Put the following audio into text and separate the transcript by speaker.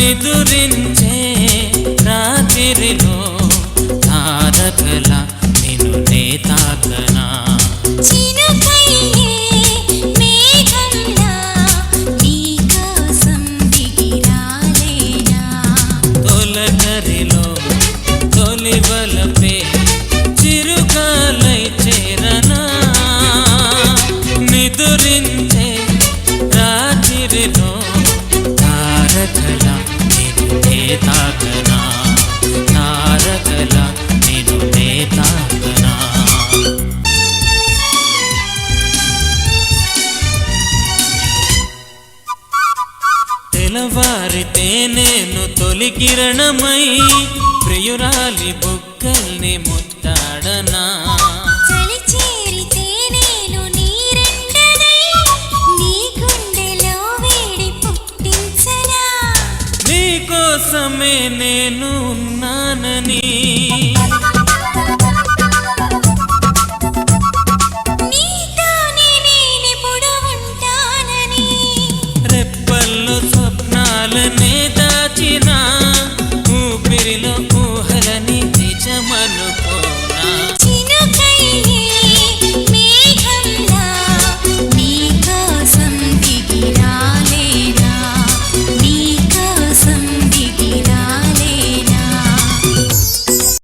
Speaker 1: నిదురించే రాత్రిలో తారకల నిన్ను నే తాకనా తొలకరిలో తొలివలపే చిరుగాలై చేరనా నిదురించే రాత్రిలో తారకల నిన్ను నే తాకనా తారకల నిన్ను నే తాకనా తెలవారితే నేను తొలి కిరణమై ప్రియురాలి బుగ్గల్ని ముట్టాడనా నీకోసమే నేను ఉన్నానని